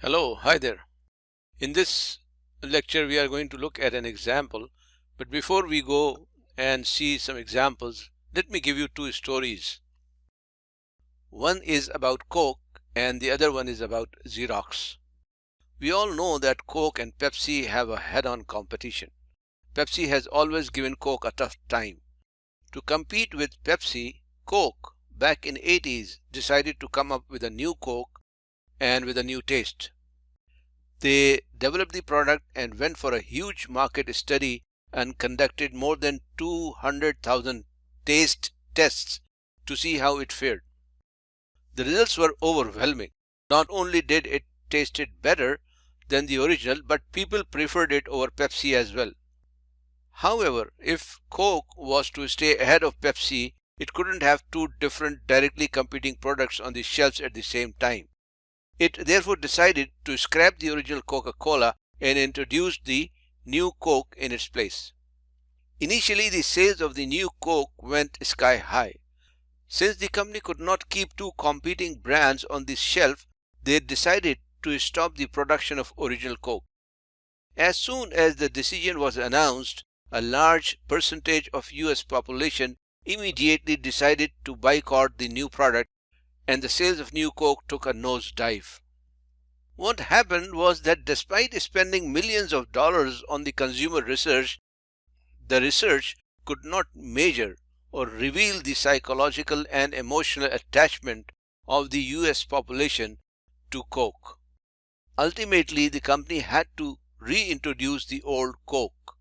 Hello, hi there. In this lecture, we are going to look at an example. But before we go and see some examples, let me give you two stories. One is about Coke and the other one is about Xerox. We all know that Coke and Pepsi have a head-on competition. Pepsi has always given Coke a tough time. To compete with Pepsi, Coke, back in 80s, decided to come up with a new Coke and with a new taste. They developed the product and went for a huge market study and conducted more than 200,000 taste tests to see how it fared. The results were overwhelming. Not only did it tasted better than the original, but people preferred it over Pepsi as well. However, if Coke was to stay ahead of Pepsi, it couldn't have two different directly competing products on the shelves at the same time. It therefore decided to scrap the original Coca-Cola and introduced the new Coke in its place. Initially, the sales of the new Coke went sky high. Since the company could not keep two competing brands on the shelf, they decided to stop the production of original Coke. As soon as the decision was announced, a large percentage of US population immediately decided to boycott the new product, and the sales of new Coke took a nosedive. What happened was that despite spending millions of dollars on the consumer research, the research could not measure or reveal the psychological and emotional attachment of the US population to Coke. Ultimately, the company had to reintroduce the old Coke,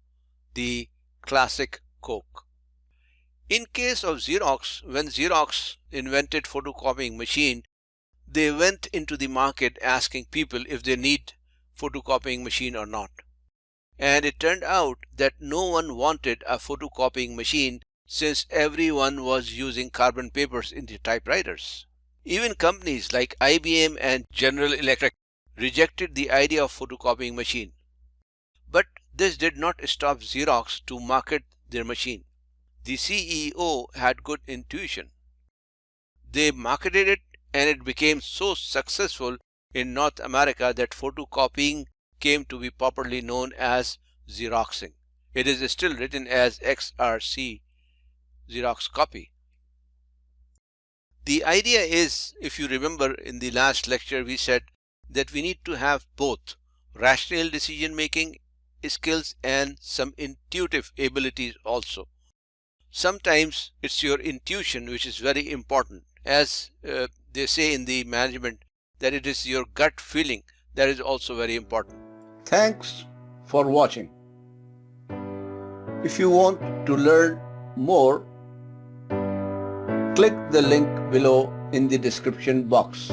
the classic Coke. In case of Xerox, when Xerox invented photocopying machine, they went into the market asking people if they need photocopying machine or not. And it turned out that no one wanted a photocopying machine since everyone was using carbon papers in the typewriters. Even companies like IBM and General Electric rejected the idea of photocopying machine. But this did not stop Xerox to market their machine. The CEO had good intuition. They marketed it and it became so successful in North America that photocopying came to be popularly known as Xeroxing. It is still written as XRC, Xerox copy. The idea is, if you remember in the last lecture, we said that we need to have both rational decision making skills and some intuitive abilities also. Sometimes it's your intuition which is very important. As they say in the management, that it is your gut feeling that is also very important. Thanks for watching. If you want to learn more, click the link below in the description box.